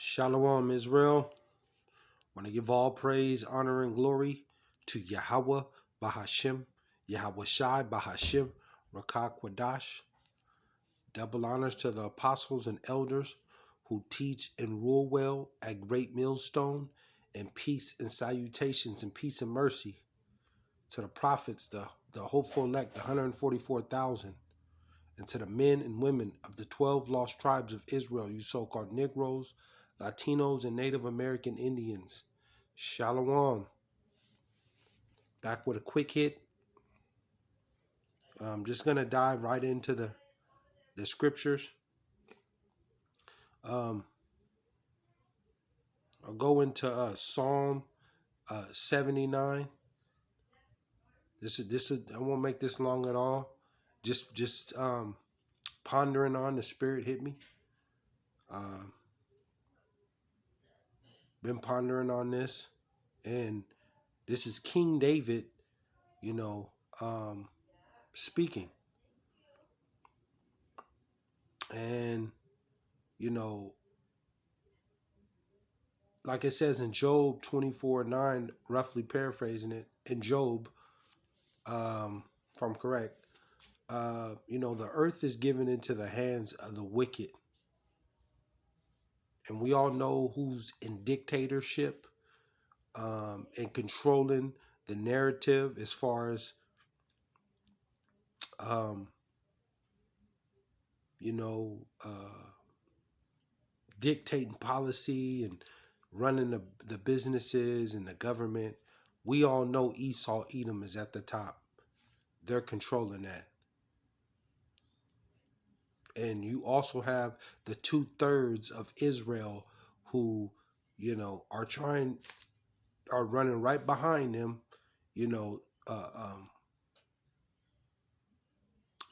Shalom, Israel. Want to give all praise, honor, and glory to Yahawah, BAHASHAM, YAHAWAHSHI, BAHASHAM, Rakak Wadash. Double honors to the apostles and elders who teach and rule well at Great Millstone, and peace and salutations and peace and mercy to the prophets, the hopeful elect, the 144,000, and to the men and women of the 12 lost tribes of Israel, you so-called Negroes, Latinos, and Native American Indians. Shalom. Back with a quick hit. I'm just going to dive right into the scriptures. I'll go into Psalm 79. I won't make this long at all. Just pondering on, the Spirit hit me. Been pondering on this, and this is King David, speaking. And, like it says in Job 24:9, roughly paraphrasing it, in Job, if I'm correct, the earth is given into the hands of the wicked. And we all know who's in dictatorship and controlling the narrative as far as, dictating policy and running the businesses and the government. We all know Esau, Edom is at the top. They're controlling that. And you also have the 2/3 of Israel who, are running right behind them,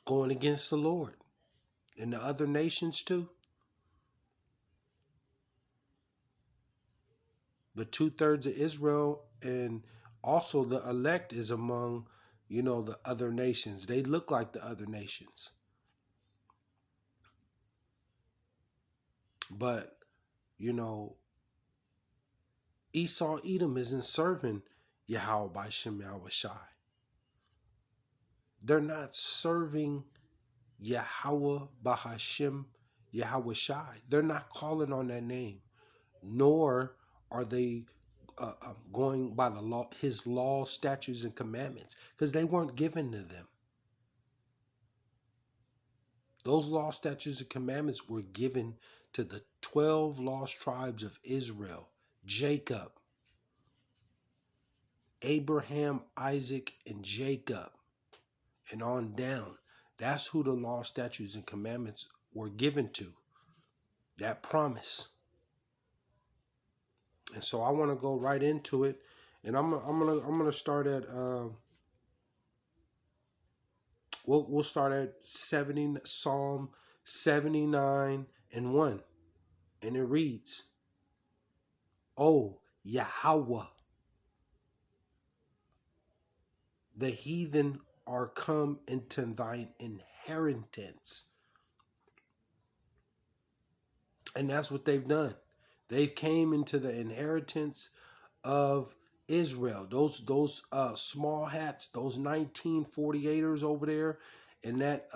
going against the Lord, and the other nations too. But 2/3 of Israel, and also the elect, is among, the other nations. They look like the other nations. But, Esau, Edom isn't serving YAHAWAHSHI, YAHAWAHSHI. They're not serving Yahawah, BAHASHAM, YAHAWAHSHI. They're not calling on that name, nor are they going by the law, his law, statutes, and commandments, because they weren't given to them. Those law, statutes, and commandments were given to the 12 lost tribes of Israel, Jacob, Abraham, Isaac, and Jacob, and on down. That's who the law, statutes, and commandments were given to. That promise. And so I want to go right into it, and I'm gonna start at we'll start at Psalm 79:1, and it reads, "O Yahawah, the heathen are come into thine inheritance." And that's what they've done. They came into the inheritance of Israel. Those small hats, those 1948ers over there in that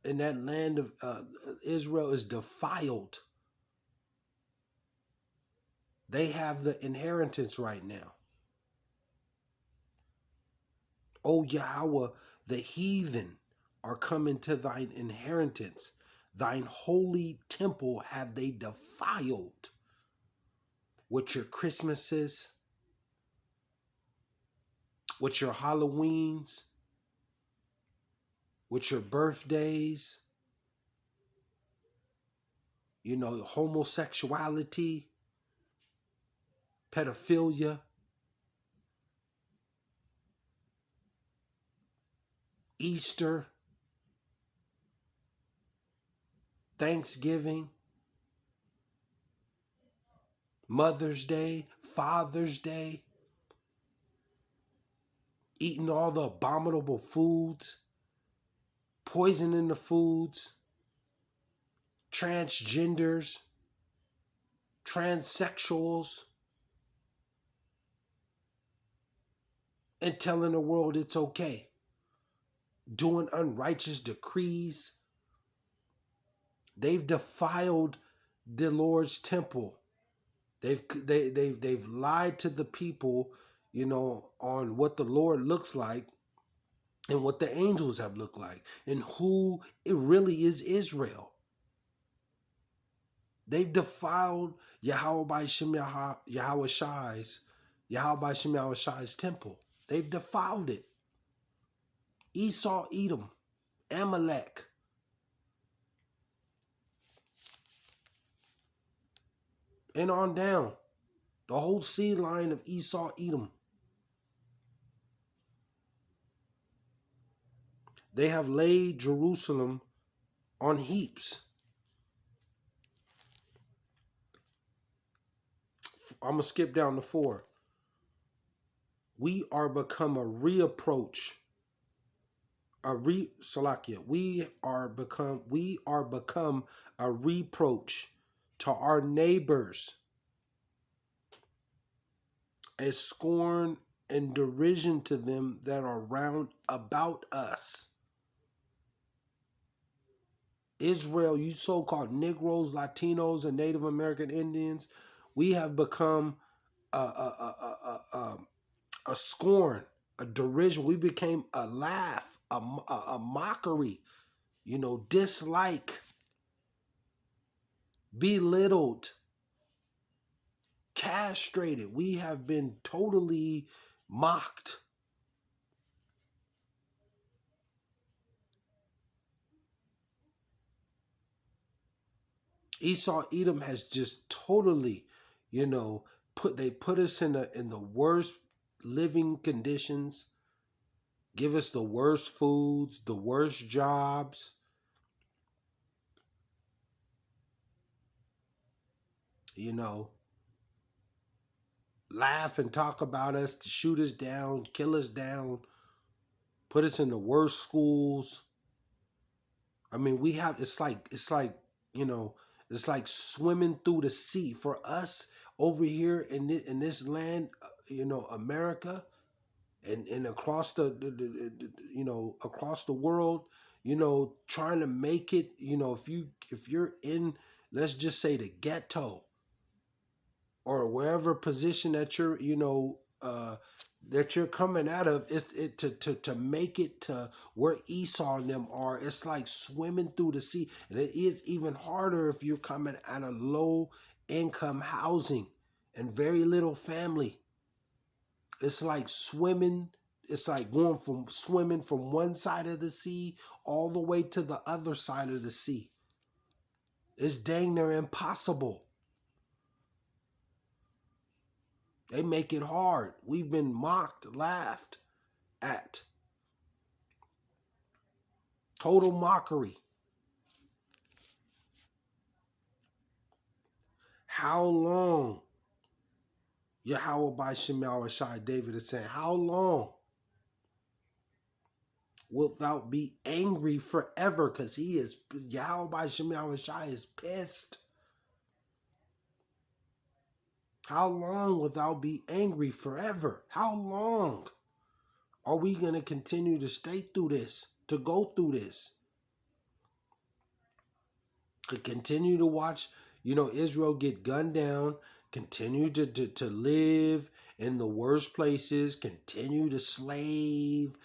land of Israel is defiled. They have the inheritance right now. O Yahawah, the heathen are coming to thine inheritance. Thine holy temple have they defiled with your Christmases, with your Halloweens, with your birthdays, homosexuality, pedophilia, Easter, Thanksgiving, Mother's Day, Father's Day, eating all the abominable foods, poisoning the foods, transgenders, transsexuals, and telling the world it's okay. Doing unrighteous decrees. They've defiled the Lord's temple. They've lied to the people, on what the Lord looks like and what the angels have looked like and who it really is Israel. They've defiled YAHAWAHSHI's temple. They've defiled it. Esau, Edom, Amalek. And on down. The whole seed line of Esau, Edom. They have laid Jerusalem on heaps. I'm going to skip down to 4. We are become a reapproach. We are become a reproach to our neighbors, a scorn and derision to them that are round about us. Israel, you so-called Negroes, Latinos, and Native American Indians, we have become a scorn, a derision. We became a laugh, a mockery, dislike, belittled, castrated. We have been totally mocked. Esau, Edom has just totally, put us in the worst living conditions, give us the worst foods, the worst jobs. Laugh and talk about us, to shoot us down, kill us down, put us in the worst schools. I mean, it's like swimming through the sea for us over here in this land, America, and across across the world, trying to make it, if you're in, let's just say, the ghetto, or wherever position that you're, that you're coming out of, to make it to where Esau and them are. It's like swimming through the sea. And it is even harder if you're coming out of low income housing and very little family. It's like swimming. It's like swimming from one side of the sea all the way to the other side of the sea. It's dang near impossible. They make it hard. We've been mocked, laughed at. Total mockery. How long? YAHAWAHSHI, David is saying, how long wilt thou be angry forever? Because YAHAWAHSHI is pissed. How long will thou be angry forever? How long are we going to continue to stay through this, to go through this? To continue to watch, Israel get gunned down, continue to live in the worst places, continue to slave,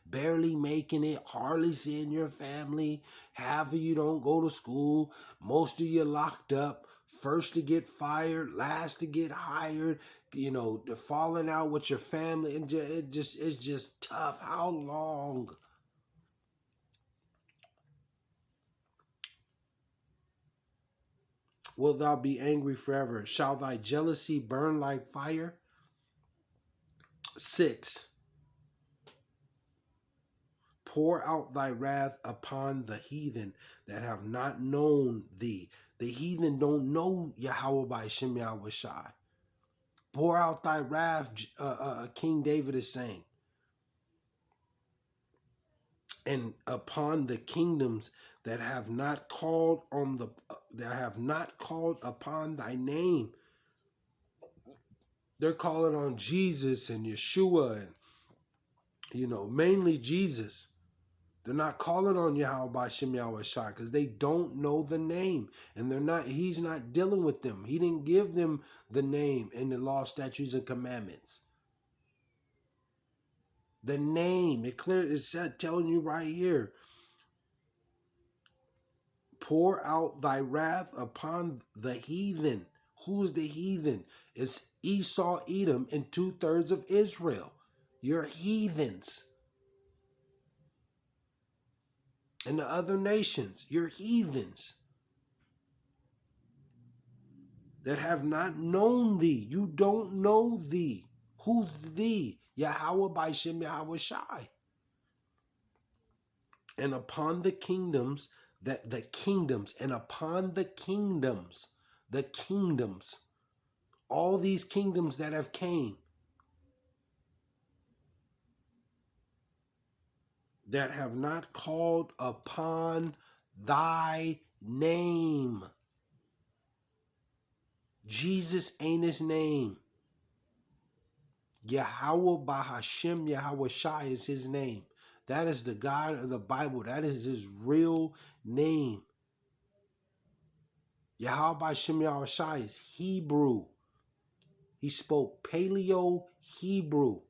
barely making it, hardly seeing your family. Half of you don't go to school, most of you locked up, first to get fired, last to get hired, the falling out with your family, and it's just tough. How long? Wilt thou be angry forever? Shall thy jealousy burn like fire? 6. Pour out thy wrath upon the heathen that have not known thee. The heathen don't know Yahweh by Shem Yahawashi. Pour out thy wrath, King David is saying. and upon the kingdoms that have not called on that have not called upon thy name. They're calling on Jesus and Yeshua and, mainly Jesus. They're not calling on YAHAWAHSHI, YAHAWAHSHI, because they don't know the name. And he's not dealing with them. He didn't give them the name in the law, statutes, and commandments. The name, it's telling you right here. Pour out thy wrath upon the heathen. Who's the heathen? It's Esau, Edom, and 2/3 of Israel. You're heathens. And the other nations, you're heathens that have not known thee. You don't know thee. Who's thee? YAHAWAHSHI, YAHAWAHSHI. And upon the kingdoms, and upon the kingdoms, all these kingdoms that have came, that have not called upon thy name. Jesus ain't his name. Yahawah BAHASHAM, YAHAWAHSHI is his name. That is the God of the Bible. That is his real name. Yahawah BAHASHAM, YAHAWAHSHI is Hebrew. He spoke Paleo Hebrew.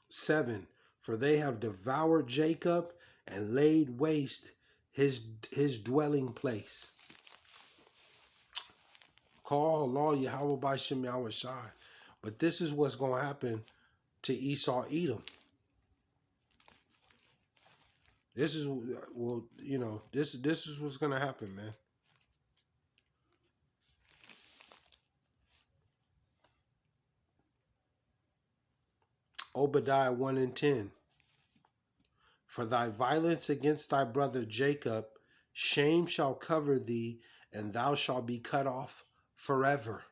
Seven, for they have devoured Jacob and laid waste his dwelling place. Call Allah YAHAWAHSHI, YAHAWAHSHI. But this is what's going to happen to Esau, Edom. This is, this is what's going to happen, man. Obadiah 1 and 10. For thy violence against thy brother Jacob, shame shall cover thee, and thou shalt be cut off forever.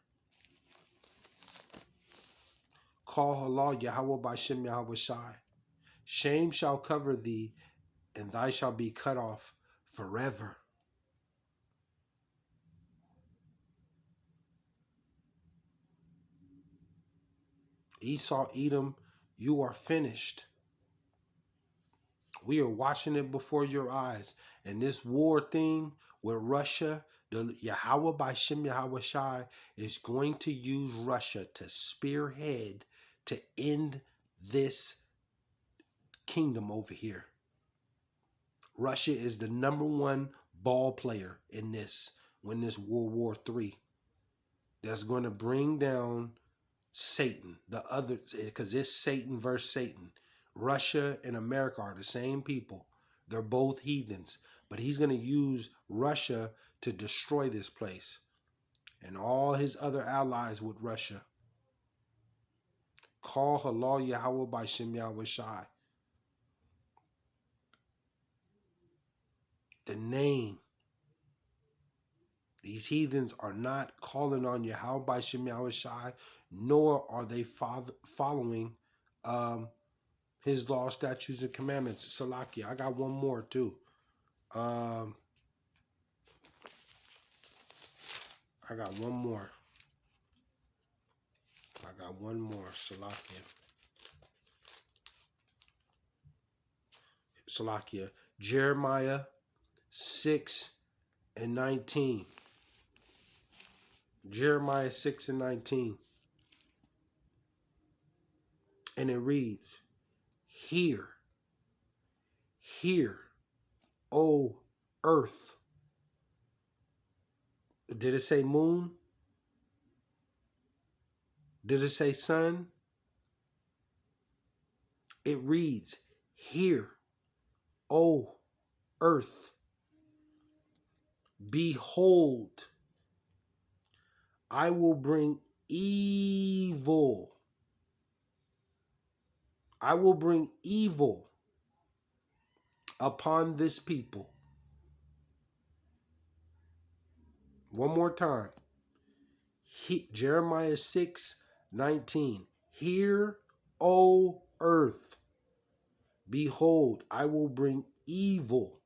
Call Allah YAHAWAHSHI, YAHAWAHSHI. Shame shall cover thee, and thou shalt be cut off forever. Esau, Edom, you are finished. We are watching it before your eyes. And this war thing with Russia, the YAHAWAHSHI, YAHAWAHSHI is going to use Russia to spearhead to end this kingdom over here. Russia is the #1 ball player in this, when this World War III. That's going to bring down Satan, the other, because it's Satan versus Satan. Russia and America are the same people. They're both heathens. But he's going to use Russia to destroy this place and all his other allies with Russia. Call Allah YAHAWAHSHI, YAHAWAHSHI. The name. These heathens are not calling on YAHAWAHSHI, YAHAWAHSHI, nor are they following his law, statutes, and commandments. Salakia. I got one more too. I got one more. Salakia. Jeremiah 6 and 19. Jeremiah 6 and 19. And it reads, Hear, O earth. Did it say moon? Did it say sun? It reads, Hear, O earth. Behold, I will bring evil. I will bring evil upon this people. One more time. Jeremiah 6:19. Hear, O earth, behold, I will bring evil.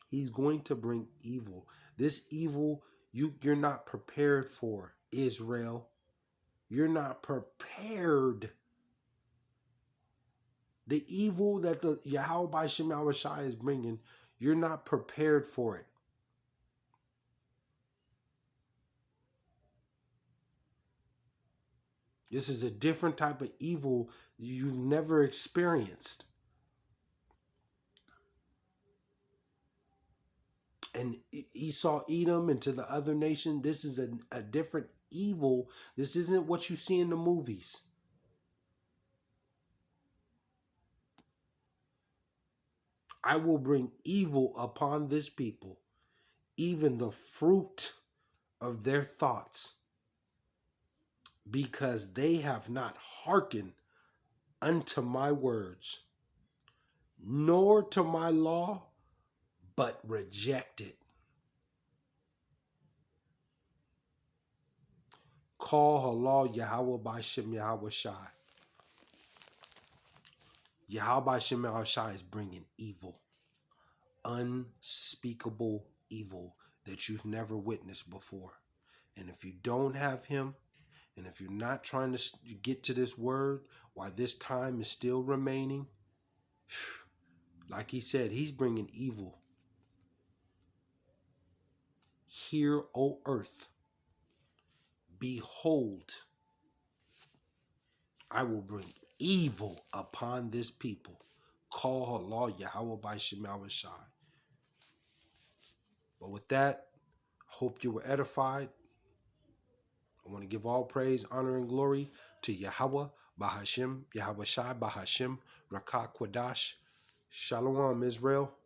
He's going to bring evil. This evil you're not prepared for, Israel. You're not prepared. The evil that the YAHAWAHSHI is bringing, you're not prepared for it. This is a different type of evil you've never experienced. And Esau, Edom, and to the other nation, this is a different evil. This isn't what you see in the movies. I will bring evil upon this people, even the fruit of their thoughts, because they have not hearkened unto my words, nor to my law, but rejected. Call halal Yahweh BAHASHAM YAHAWAHSHI. Yahweh BAHASHAM YAHAWAHSHI is bringing evil, unspeakable evil that you've never witnessed before. And if you don't have him, and if you're not trying to get to this word while this time is still remaining, like he said, he's bringing evil. Hear, O earth, behold, I will bring evil upon this people. Call halal Yahweh BAHASHAM YAHAWAHSHI. But with that, hope you were edified. I want to give all praise, honor, and glory to Yahweh BAHASHAM YAHAWAHSHI BAHASHAM Rakah Kwadash. Shalom, Israel.